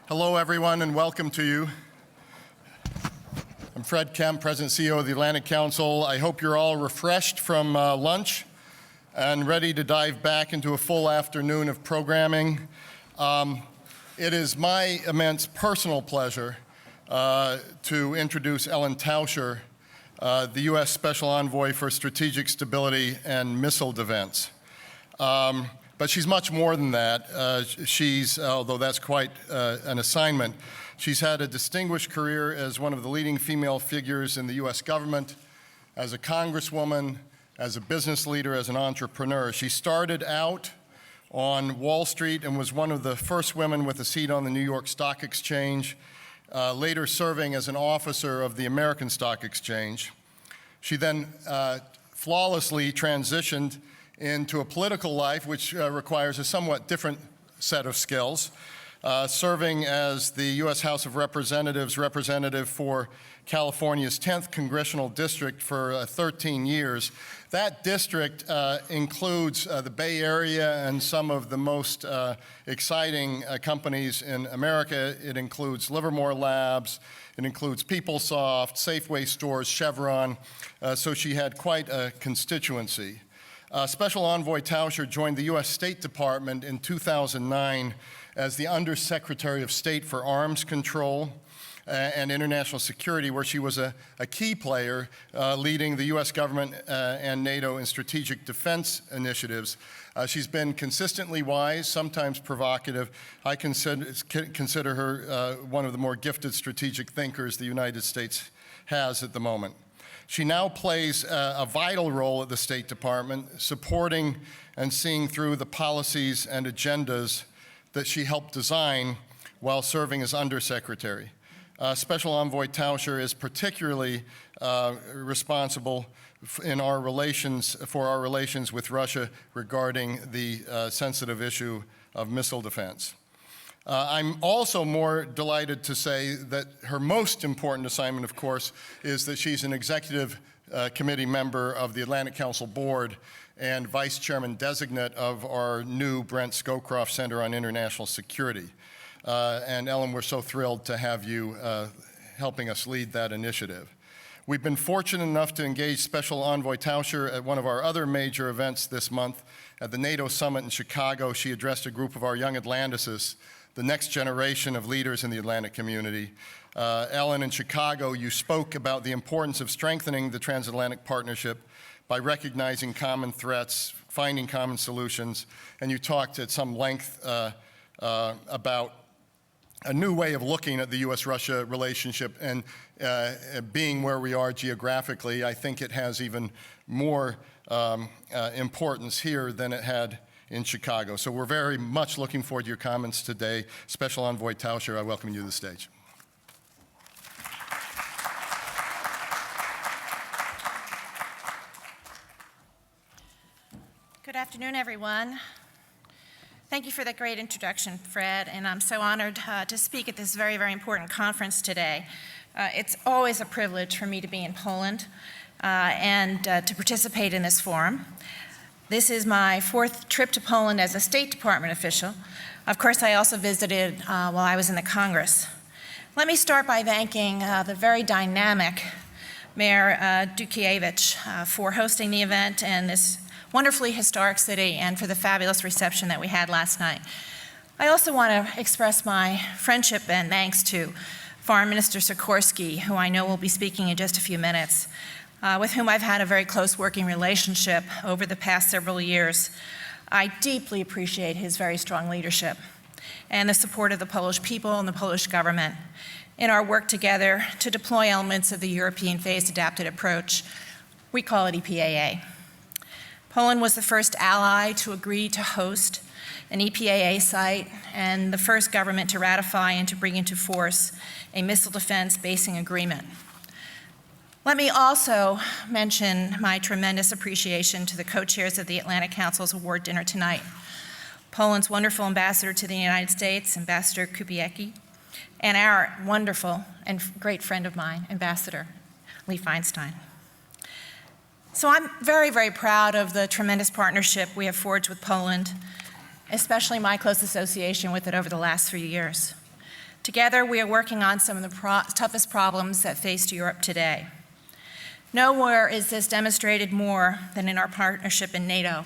Hello, everyone, and welcome to you. I'm Fred Kempe, President and CEO of the Atlantic Council. I hope you're all refreshed from lunch and ready to dive back into a full afternoon of programming. It is my immense personal pleasure to introduce Ellen Tauscher, the U.S. Special Envoy for Strategic Stability and Missile Defense. But she's much more than that. Although that's quite an assignment, she's had a distinguished career as one of the leading female figures in the U.S. government, as a congresswoman, as a business leader, as an entrepreneur. She started out on Wall Street and was one of the first women with a seat on the New York Stock Exchange, later serving as an officer of the American Stock Exchange. She then flawlessly transitioned into a political life which requires a somewhat different set of skills, serving as the U.S. House of Representatives representative for California's 10th Congressional District for 13 years. That district includes the Bay Area and some of the most exciting companies in America. It includes Livermore Labs, it includes PeopleSoft, Safeway Stores, Chevron, so she had quite a constituency. Special Envoy Tauscher joined the U.S. State Department in 2009 as the Undersecretary of State for Arms Control and International Security, where she was a key player leading the U.S. government and NATO in strategic defense initiatives. She's been consistently wise, sometimes provocative. I consider her one of the more gifted strategic thinkers the United States has at the moment. She now plays a vital role at the State Department, supporting and seeing through the policies and agendas that she helped design while serving as Undersecretary. Special Envoy Tauscher is particularly responsible for our relations with Russia regarding the sensitive issue of missile defense. I'm also more delighted to say that her most important assignment, of course, is that she's an executive committee member of the Atlantic Council Board and vice chairman designate of our new Brent Scowcroft Center on International Security. And Ellen, we're so thrilled to have you helping us lead that initiative. We've been fortunate enough to engage Special Envoy Tauscher at one of our other major events this month. At the NATO summit in Chicago, she addressed a group of our young Atlantists, the next generation of leaders in the Atlantic community. Ellen, in Chicago, you spoke about the importance of strengthening the transatlantic partnership by recognizing common threats, finding common solutions, and you talked at some length about a new way of looking at the U.S.-Russia relationship, and being where we are geographically, I think it has even more importance here than it had in Chicago. So we're very much looking forward to your comments today. Special Envoy Tauscher, I welcome you to the stage. Good afternoon, everyone. Thank you for that great introduction, Fred, and I'm so honored to speak at this very, very important conference today. It's always a privilege for me to be in Poland and to participate in this forum. This is my fourth trip to Poland as a State Department official. Of course, I also visited while I was in the Congress. Let me start by thanking the very dynamic Mayor Dukiewicz for hosting the event and this wonderfully historic city, and for the fabulous reception that we had last night. I also want to express my friendship and thanks to Foreign Minister Sikorsky, who I know will be speaking in just a few minutes, with whom I've had a very close working relationship over the past several years. I deeply appreciate his very strong leadership and the support of the Polish people and the Polish government in our work together to deploy elements of the European phased adapted approach. We call it EPAA. Poland was the first ally to agree to host an EPAA site and the first government to ratify and to bring into force a missile defense basing agreement. Let me also mention my tremendous appreciation to the co-chairs of the Atlantic Council's award dinner tonight, Poland's wonderful ambassador to the United States, Ambassador Kupiecki, and our wonderful and great friend of mine, Ambassador Lee Feinstein. So I'm very, very proud of the tremendous partnership we have forged with Poland, especially my close association with it over the last 3 years. Together, we are working on some of the toughest problems that face Europe today. Nowhere is this demonstrated more than in our partnership in Nato,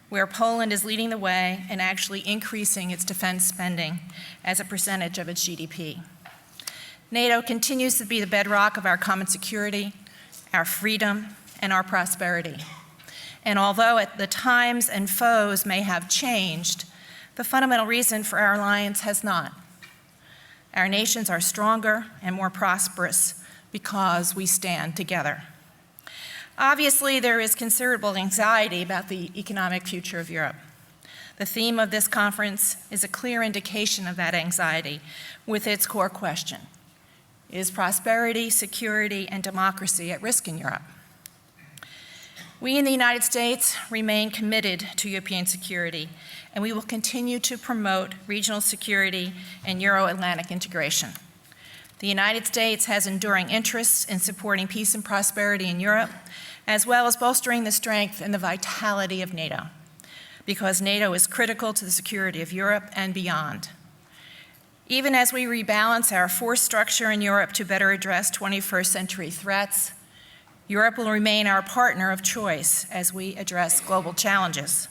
where Poland is leading the way and actually increasing its defense spending as a percentage of its GDP. NATO continues to be the bedrock of our common security, our freedom, and our prosperity. And although the times and foes may have changed, the fundamental reason for our alliance has not. Our nations are stronger and more prosperous because we stand together. Obviously, there is considerable anxiety about the economic future of Europe. The theme of this conference is a clear indication of that anxiety with its core question: is prosperity, security, and democracy at risk in Europe? We in the United States remain committed to European security, and we will continue to promote regional security and Euro-Atlantic integration. The United States has enduring interests in supporting peace and prosperity in Europe, as well as bolstering the strength and the vitality of NATO, because NATO is critical to the security of Europe and beyond. Even as we rebalance our force structure in Europe to better address 21st century threats, Europe will remain our partner of choice as we address global challenges.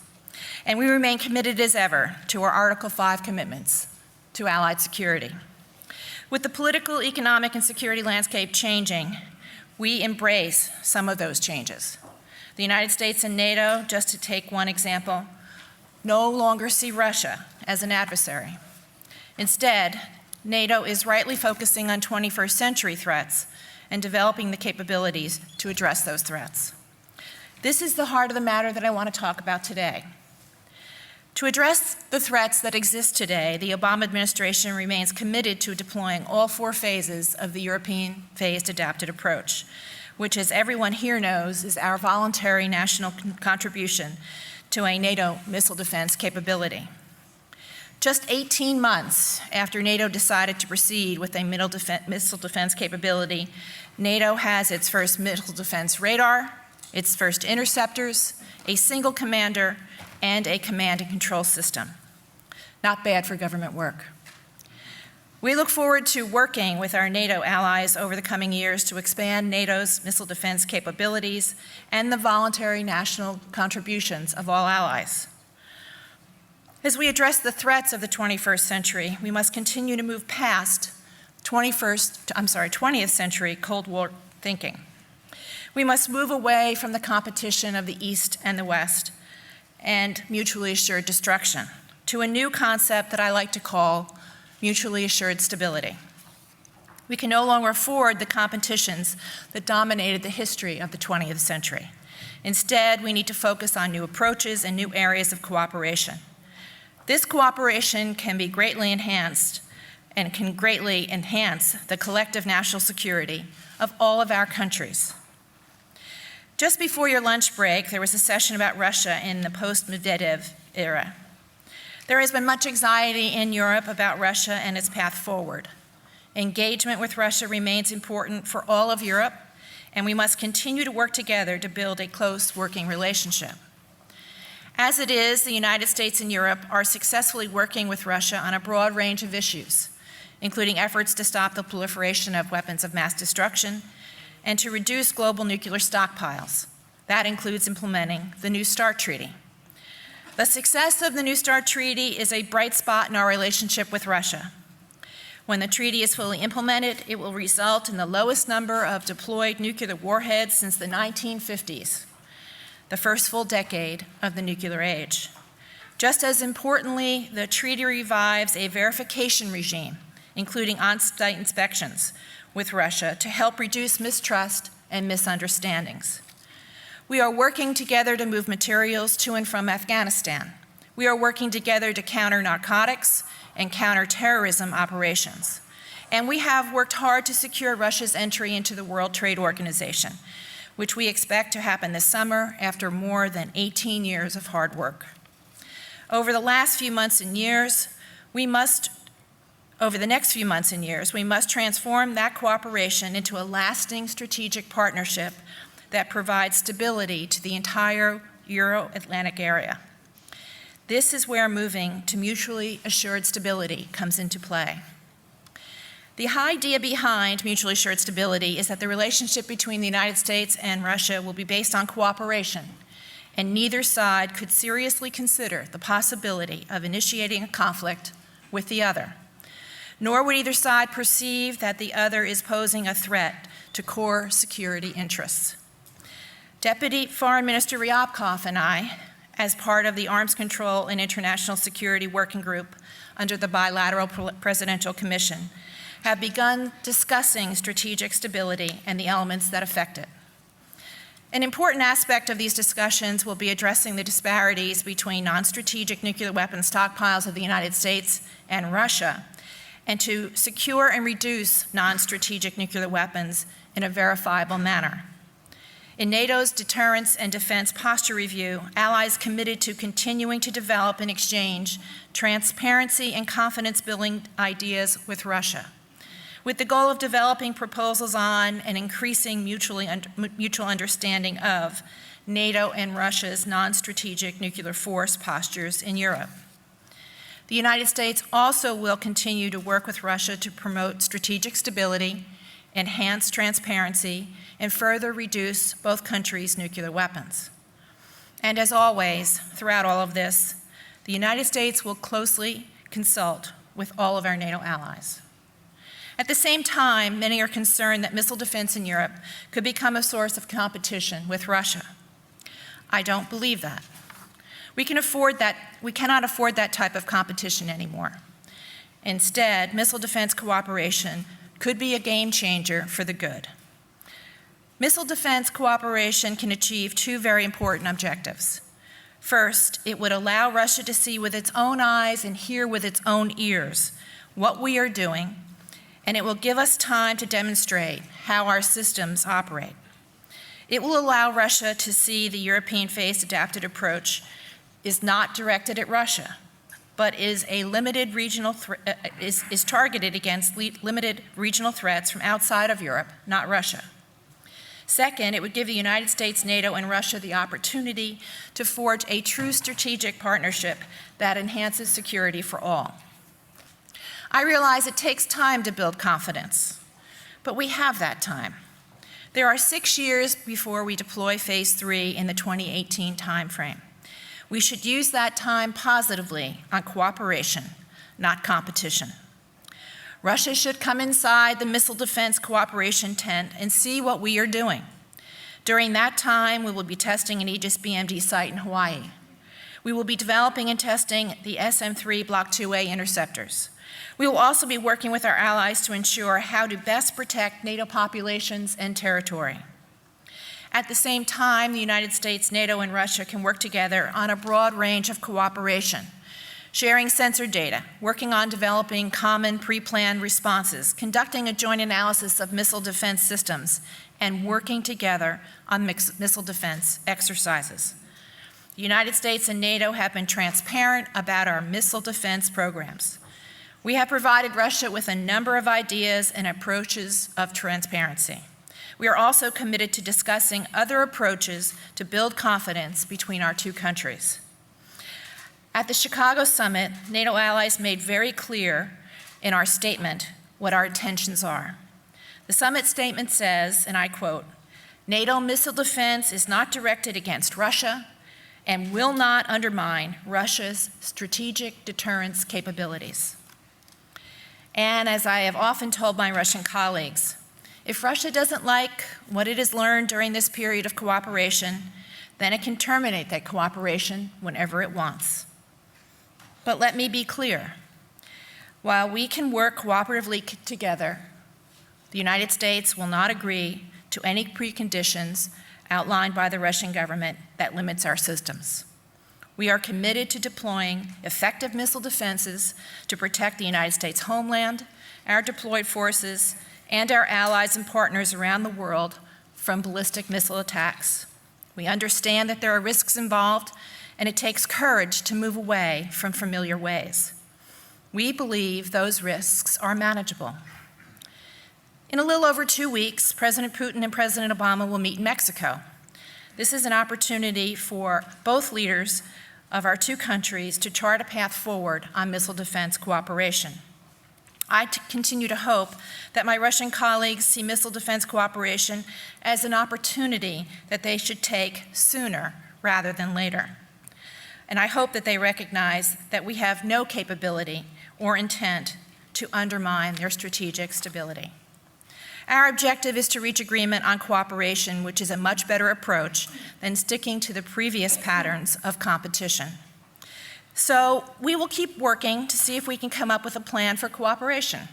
And we remain committed as ever to our Article 5 commitments to Allied security. With the political, economic, and security landscape changing, we embrace some of those changes. The United States and NATO, just to take one example, no longer see Russia as an adversary. Instead, NATO is rightly focusing on 21st century threats and developing the capabilities to address those threats. This is the heart of the matter that I want to talk about today. To address the threats that exist today, the Obama administration remains committed to deploying all 4 phases of the European phased adapted approach, which, as everyone here knows, is our voluntary national contribution to a NATO missile defense capability. Just 18 months after NATO decided to proceed with a missile defense capability, NATO has its first missile defense radar, its first interceptors, a single commander, and a command and control system. Not bad for government work. We look forward to working with our NATO allies over the coming years to expand NATO's missile defense capabilities and the voluntary national contributions of all allies. As we address the threats of the 21st century, we must continue to move past 20th century Cold War thinking. We must move away from the competition of the East and the West and mutually assured destruction to a new concept that I like to call mutually assured stability. We can no longer afford the competitions that dominated the history of the 20th century. Instead, we need to focus on new approaches and new areas of cooperation. This cooperation can be greatly enhanced and can greatly enhance the collective national security of all of our countries. Just before your lunch break, there was a session about Russia in the post-Medvedev era. There has been much anxiety in Europe about Russia and its path forward. Engagement with Russia remains important for all of Europe, and we must continue to work together to build a close working relationship. As it is, the United States and Europe are successfully working with Russia on a broad range of issues, including efforts to stop the proliferation of weapons of mass destruction and to reduce global nuclear stockpiles. That includes implementing the New START Treaty. The success of the New START Treaty is a bright spot in our relationship with Russia. When the treaty is fully implemented, it will result in the lowest number of deployed nuclear warheads since the 1950s. The first full decade of the nuclear age. Just as importantly, the treaty revives a verification regime, including on-site inspections with Russia to help reduce mistrust and misunderstandings. We are working together to move materials to and from Afghanistan. We are working together to counter narcotics and counter terrorism operations. And we have worked hard to secure Russia's entry into the World Trade Organization, which we expect to happen this summer after more than 18 years of hard work. Over the next few months and years, we must transform that cooperation into a lasting strategic partnership that provides stability to the entire Euro-Atlantic area. This is where moving to mutually assured stability comes into play. The idea behind mutually assured stability is that the relationship between the United States and Russia will be based on cooperation, and neither side could seriously consider the possibility of initiating a conflict with the other. Nor would either side perceive that the other is posing a threat to core security interests. Deputy Foreign Minister Ryabkov and I, as part of the Arms Control and International Security Working Group under the Bilateral Presidential Commission, have begun discussing strategic stability and the elements that affect it. An important aspect of these discussions will be addressing the disparities between non-strategic nuclear weapons stockpiles of the United States and Russia, and to secure and reduce non-strategic nuclear weapons in a verifiable manner. In NATO's Deterrence and Defense Posture Review, allies committed to continuing to develop and exchange transparency and confidence-building ideas with Russia, with the goal of developing proposals on and increasing mutual understanding of NATO and Russia's non-strategic nuclear force postures in Europe. The United States also will continue to work with Russia to promote strategic stability, enhance transparency, and further reduce both countries' nuclear weapons. And as always, throughout all of this, the United States will closely consult with all of our NATO allies. At the same time, many are concerned that missile defense in Europe could become a source of competition with Russia. I don't believe that. We cannot afford that type of competition anymore. Instead, missile defense cooperation could be a game changer for the good. Missile defense cooperation can achieve two very important objectives. First, it would allow Russia to see with its own eyes and hear with its own ears what we are doing, and it will give us time to demonstrate how our systems operate. It will allow Russia to see the European phased adapted approach is not directed at Russia, but is targeted against limited regional threats from outside of Europe, not Russia. Second, it would give the United States, NATO, and Russia the opportunity to forge a true strategic partnership that enhances security for all. I realize it takes time to build confidence, but we have that time. There are 6 years before we deploy Phase 3 in the 2018 timeframe. We should use that time positively on cooperation, not competition. Russia should come inside the missile defense cooperation tent and see what we are doing. During that time, we will be testing an Aegis BMD site in Hawaii. We will be developing and testing the SM-3 Block 2A interceptors. We will also be working with our allies to ensure how to best protect NATO populations and territory. At the same time, the United States, NATO, and Russia can work together on a broad range of cooperation, sharing sensor data, working on developing common pre-planned responses, conducting a joint analysis of missile defense systems, and working together on missile defense exercises. The United States and NATO have been transparent about our missile defense programs. We have provided Russia with a number of ideas and approaches of transparency. We are also committed to discussing other approaches to build confidence between our two countries. At the Chicago summit, NATO allies made very clear in our statement what our intentions are. The summit statement says, and I quote, "NATO missile defense is not directed against Russia and will not undermine Russia's strategic deterrence capabilities." And as I have often told my Russian colleagues, if Russia doesn't like what it has learned during this period of cooperation, then it can terminate that cooperation whenever it wants. But let me be clear. While we can work cooperatively together, the United States will not agree to any preconditions outlined by the Russian government that limits our systems. We are committed to deploying effective missile defenses to protect the United States homeland, our deployed forces, and our allies and partners around the world from ballistic missile attacks. We understand that there are risks involved, and it takes courage to move away from familiar ways. We believe those risks are manageable. In a little over 2 weeks, President Putin and President Obama will meet in Mexico. This is an opportunity for both leaders of our two countries to chart a path forward on missile defense cooperation. I continue to hope that my Russian colleagues see missile defense cooperation as an opportunity that they should take sooner rather than later. And I hope that they recognize that we have no capability or intent to undermine their strategic stability. Our objective is to reach agreement on cooperation, which is a much better approach than sticking to the previous patterns of competition. So we will keep working to see if we can come up with a plan for cooperation.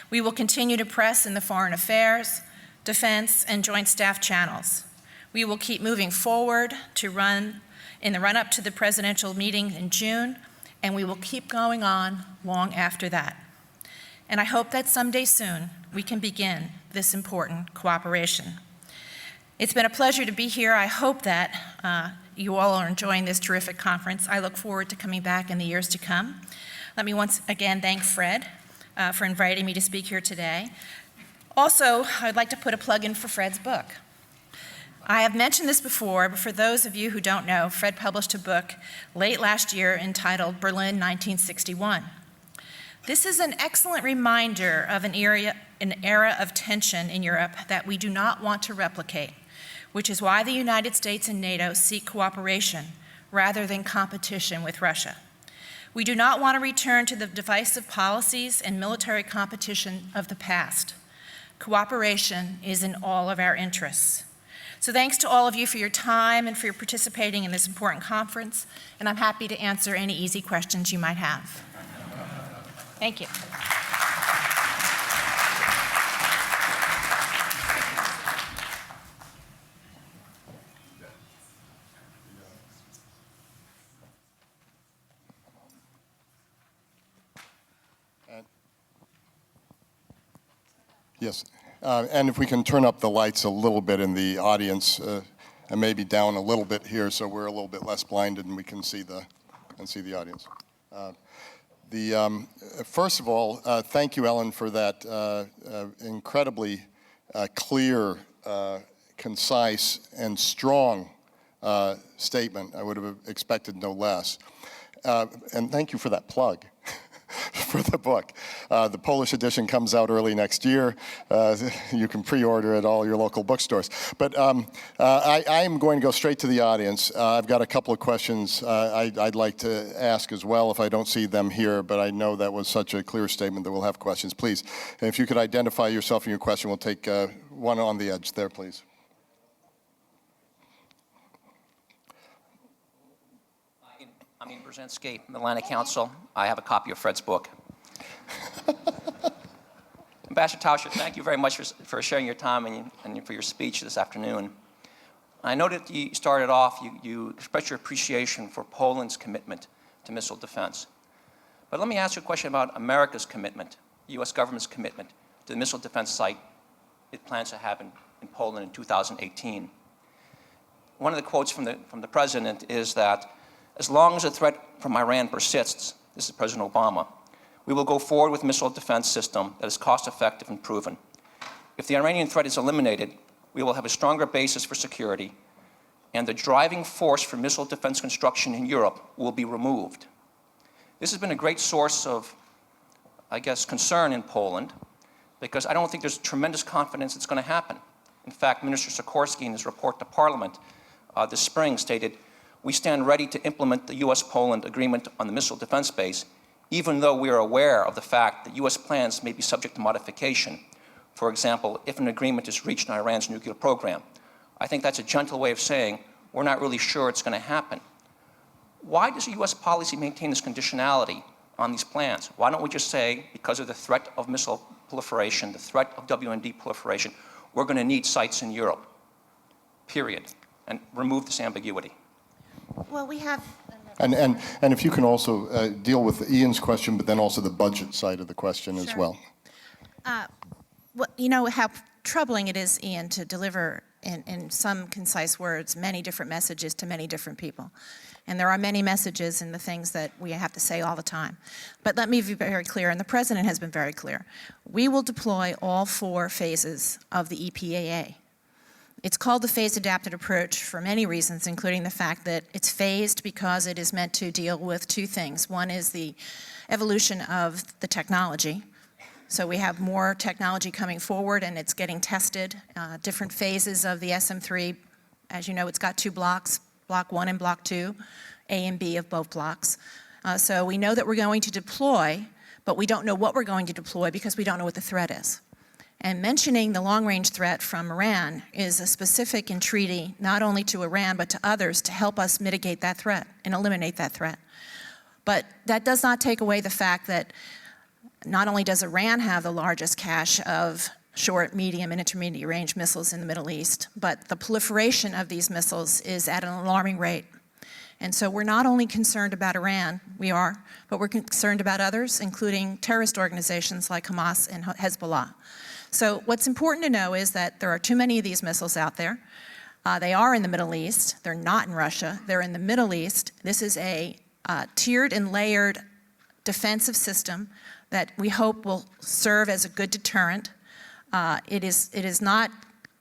We will continue to press in the foreign affairs, defense, and joint staff channels. We will keep moving forward in the run-up to the presidential meeting in June, and we will keep going on long after that. And I hope that someday soon we can begin this important cooperation. It's been a pleasure to be here. I hope that you all are enjoying this terrific conference. I look forward to coming back in the years to come. Let me once again thank Fred for inviting me to speak here today. Also, I'd like to put a plug in for Fred's book. I have mentioned this before, but for those of you who don't know, Fred published a book late last year entitled Berlin 1961. This is an excellent reminder of an era of tension in Europe that we do not want to replicate, which is why the United States and NATO seek cooperation rather than competition with Russia. We do not want to return to the divisive policies and military competition of the past. Cooperation is in all of our interests. So thanks to all of you for your time and for your participating in this important conference, and I'm happy to answer any easy questions you might have. Thank you. Yes, and if we can turn up the lights a little bit in the audience, and maybe down a little bit here, so we're a little bit less blinded and we can see the audience. First of all, thank you, Ellen, for that incredibly clear, concise, and strong statement. I would have expected no less. And thank you for that plug for the book. The Polish edition comes out early next year. You can pre-order at all your local bookstores. But I am going to go straight to the audience. I've got a couple of questions I'd like to ask as well if I don't see them here, but I know that was such a clear statement that we'll have questions. Please, if you could identify yourself and your question, we'll take one on the edge there, please. I'm Ian Brzezinski from the Atlantic Council. I have a copy of Fred's book. Ambassador Tauscher, thank you very much for sharing your time and for your speech this afternoon. I noted you started off, you expressed your appreciation for Poland's commitment to missile defense. But let me ask you a question about America's commitment, the U.S. government's commitment to the missile defense site it plans to have in Poland in 2018. One of the quotes from the president is that as long as the threat from Iran persists, this is President Obama, we will go forward with a missile defense system that is cost-effective and proven. If the Iranian threat is eliminated, we will have a stronger basis for security, and the driving force for missile defense construction in Europe will be removed. This has been a great source of, I guess, concern in Poland, because I don't think there's tremendous confidence it's going to happen. In fact, Minister Sikorsky in his report to Parliament this spring stated, "We stand ready to implement the U.S.-Poland agreement on the missile defense base, even though we are aware of the fact that U.S. plans may be subject to modification. For example, if an agreement is reached on Iran's nuclear program." I think that's a gentle way of saying we're not really sure it's going to happen. Why does U.S. policy maintain this conditionality on these plans? Why don't we just say, because of the threat of missile proliferation, the threat of WMD proliferation, we're going to need sites in Europe, period, and remove this ambiguity? Well, we have... And if you can also deal with Ian's question, but then also the budget side of the question as well. Well, you know how troubling it is, Ian, to deliver in some concise words many different messages to many different people. And there are many messages in the things that we have to say all the time. But let me be very clear, and the President has been very clear. We will deploy all 4 phases of the EPAA. It's called the phase-adapted approach for many reasons, including the fact that it's phased because it is meant to deal with 2 things. One is the evolution of the technology, So we have more technology coming forward, and it's getting tested. Different phases of the SM-3. As you know, it's got 2 blocks, Block 1 and Block 2, A and B of both blocks. So we know that we're going to deploy, but we don't know what we're going to deploy because we don't know what the threat is. And mentioning the long-range threat from Iran is a specific entreaty not only to Iran but to others to help us mitigate that threat and eliminate that threat. But that does not take away the fact that not only does Iran have the largest cache of short, medium, and intermediate range missiles in the Middle East, but the proliferation of these missiles is at an alarming rate. And so we're not only concerned about Iran, but we're concerned about others, including terrorist organizations like Hamas and Hezbollah. So what's important to know is that there are too many of these missiles out there. They are in the Middle East. They're not in Russia. They're in the Middle East. This is a tiered and layered defensive system that we hope will serve as a good deterrent. It is not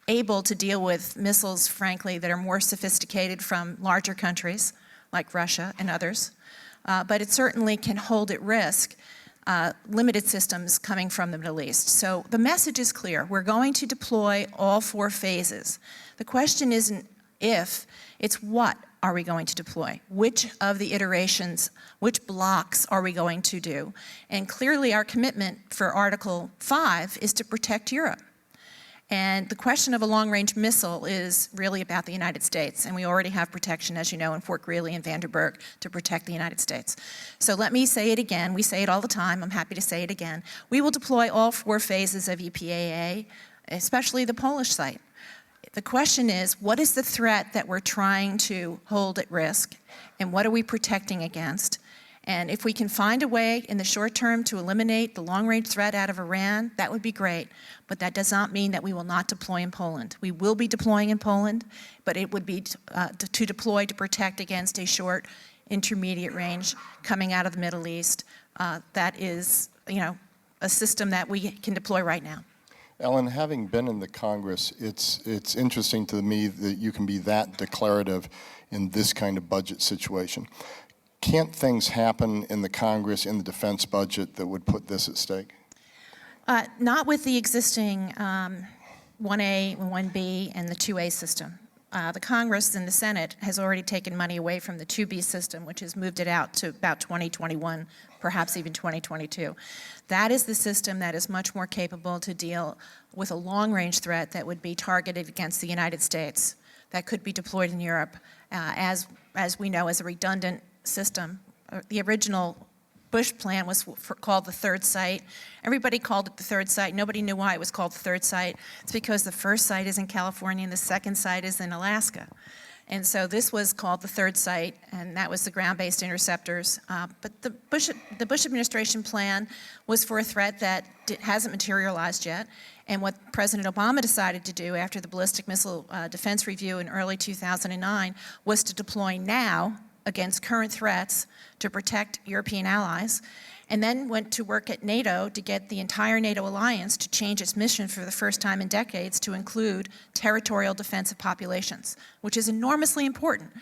able to deal with missiles, frankly, that are more sophisticated from larger countries like Russia and others, but it certainly can hold at risk limited systems coming from the Middle East. So the message is clear. We're going to deploy all 4 phases. The question isn't if, it's what are we going to deploy? Which of the iterations, which blocks are we going to do? And clearly our commitment for Article 5 is to protect Europe. And the question of a long-range missile is really about the United States, and we already have protection, as you know, in Fort Greely and Vandenberg to protect the United States. So let me say it again. We say it all the time. I'm happy to say it again. We will deploy all 4 phases of EPAA, especially the Polish site. The question is, what is the threat that we're trying to hold at risk, and what are we protecting against? And if we can find a way in the short term to eliminate the long-range threat out of Iran, that would be great. But that does not mean that we will not deploy in Poland. We will be deploying in Poland, but it would be to deploy to protect against a short, intermediate range coming out of the Middle East. That is, a system that we can deploy right now. Ellen, having been in the Congress, it's interesting to me that you can be that declarative in this kind of budget situation. Can't things happen in the Congress, in the defense budget, that would put this at stake? Not with the existing 1A, 1B, and the 2A system. The Congress and the Senate has already taken money away from the 2B system, which has moved it out to about 2021, perhaps even 2022. That is the system that is much more capable to deal with a long-range threat that would be targeted against the United States, that could be deployed in Europe, as we know, as a redundant system. The original Bush plan was called the third site. Everybody called it the third site. Nobody knew why it was called the third site. It's because the first site is in California and the second site is in Alaska. And so this was called the third site, and that was the ground-based interceptors. But the Bush administration plan was for a threat that hasn't materialized yet. And what President Obama decided to do after the ballistic missile defense review in early 2009 was to deploy now against current threats to protect European allies, and then went to work at Nato to get the entire NATO alliance to change its mission for the first time in decades to include territorial defensive populations, which is enormously important.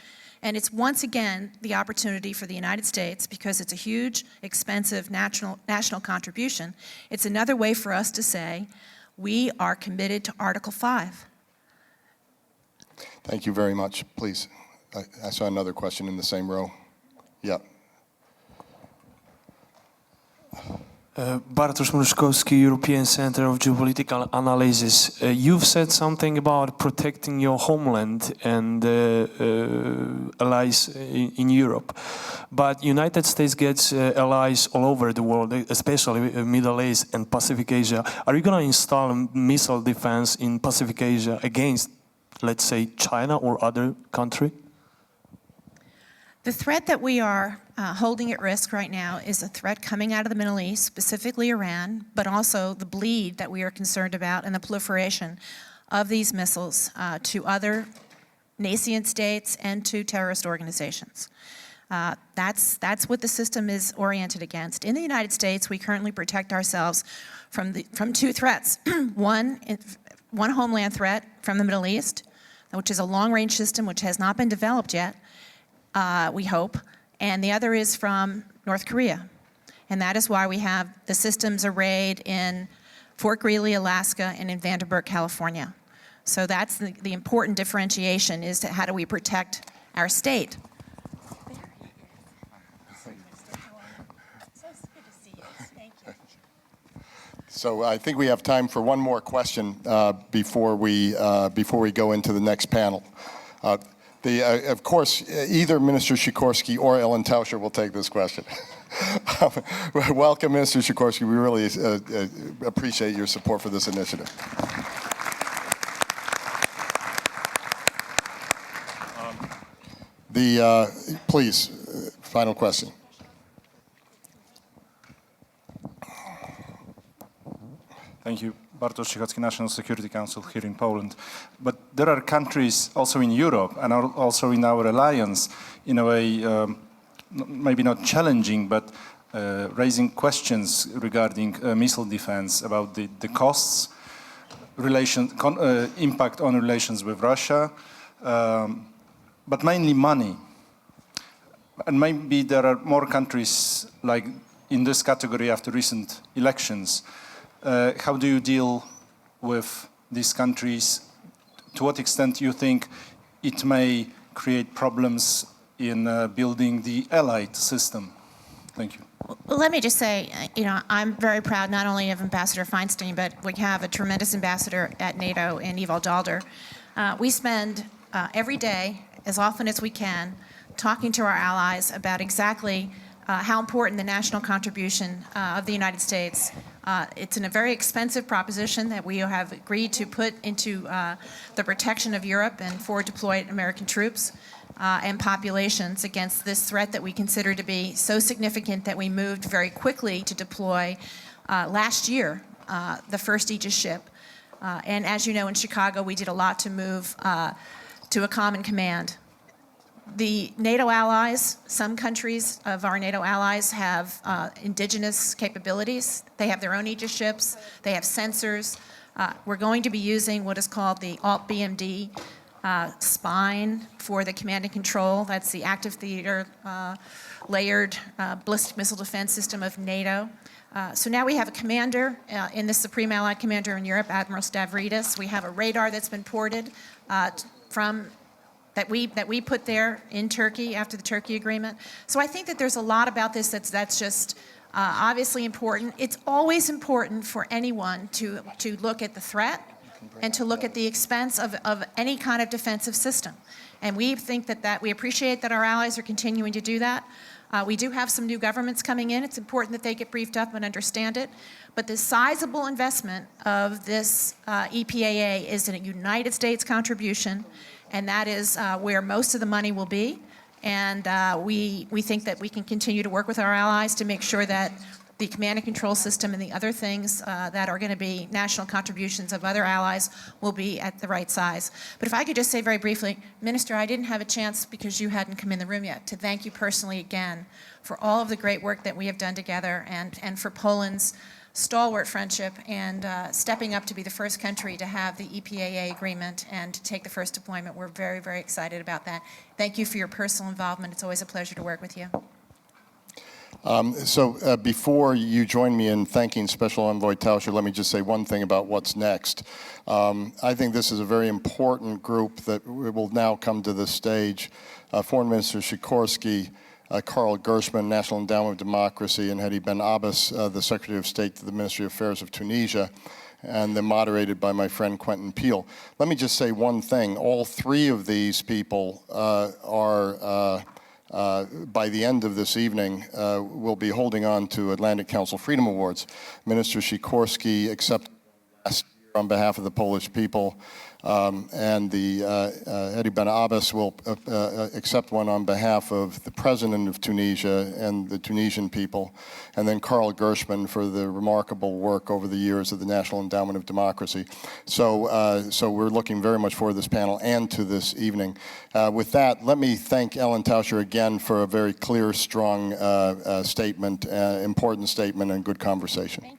And it's once again the opportunity for the United States, because it's a huge, expensive national contribution, it's another way for us to say, we are committed to Article 5. Thank you very much. Please. I saw another question in the same row. Yeah. Bartosz Mruszkowski, European Center of Geopolitical Analysis. You've said something about protecting your homeland and allies in Europe. But United States gets allies all over the world, especially Middle East and Pacific Asia. Are you going to install missile defense in Pacific Asia against, let's say, China or other country? The threat that we are holding at risk right now is a threat coming out of the Middle East, specifically Iran, but also the bleed that we are concerned about and the proliferation of these missiles to other nascent states and to terrorist organizations. That's what the system is oriented against. In the United States, we currently protect ourselves from 2 threats. One homeland threat from the Middle East, which is a long-range system which has not been developed yet, we hope, and the other is from North Korea. And that is why we have the systems arrayed in Fort Greely, Alaska, and in Vanderbilt, California. So that's the important differentiation, is to how do we protect our state. So I think we have time for one more question before we go into the next panel. Of course, either Minister Sikorski or Ellen Tauscher will take this question. Welcome, Minister Sikorski. We really appreciate your support for this initiative. Please, final question. Thank you. Bartosz Cichocki, National Security Council here in Poland. But there are countries also in Europe and also in our alliance, in a way, maybe not challenging, but raising questions regarding missile defense, about the costs, impact on relations with Russia, but mainly money. And maybe there are more countries like in this category after recent elections. How do you deal with these countries? To what extent do you think it may create problems in building the allied system? Thank you. Well, let me just say, I'm very proud not only of Ambassador Feinstein, but we have a tremendous ambassador at NATO in Evald Dalder. We spend every day, as often as we can, talking to our allies about exactly how important the national contribution of the United States. It's a very expensive proposition that we have agreed to put into the protection of Europe and forward deployed American troops and populations against this threat that we consider to be so significant that we moved very quickly to deploy last year the first Aegis ship. And as you know, in Chicago, we did a lot to move to a common command. The NATO allies, some countries of our NATO allies have indigenous capabilities. They have their own Aegis ships. They have sensors. We're going to be using what is called the ALT-BMD spine for the command and control. That's the active theater layered ballistic missile defense system of NATO. So now we have a commander in the Supreme Allied Commander in Europe, Admiral Stavridis. We have a radar that's been ported that we put there in Turkey after the Turkey agreement. So I think that there's a lot about this that's just obviously important. It's always important for anyone to look at the threat and to look at the expense of any kind of defensive system. And we think that we appreciate that our allies are continuing to do that. We do have some new governments coming in. It's important that they get briefed up and understand it. But the sizable investment of this EPAA is a United States contribution, and that is where most of the money will be. And we think that we can continue to work with our allies to make sure that the command and control system and the other things that are going to be national contributions of other allies will be at the right size. But if I could just say very briefly, Minister, I didn't have a chance, because you hadn't come in the room yet, to thank you personally again for all of the great work that we have done together, and for Poland's stalwart friendship and stepping up to be the first country to have the EPAA agreement and to take the first deployment. We're very, very excited about that. Thank you for your personal involvement. It's always a pleasure to work with you. Before you join me in thanking Special Envoy Tauscher, let me just say one thing about what's next. I think this is a very important group that will now come to the stage. Foreign Minister Sikorski, Karl Gershman, National Endowment of Democracy, and Hedi Ben Abbas, the Secretary of State to the Ministry of Affairs of Tunisia, and then moderated by my friend Quentin Peel. Let me just say one thing. All three of these people by the end of this evening, will be holding on to Atlantic Council Freedom Awards. Minister Sikorski accepted last year on behalf of the Polish people, and the Hedi Ben Abbas will accept one on behalf of the President of Tunisia and the Tunisian people, and then Karl Gershman for the remarkable work over the years of the National Endowment of Democracy. So we're looking very much forward to this panel and to this evening. With that, let me thank Ellen Tauscher again for a very clear, strong statement, important statement, and good conversation.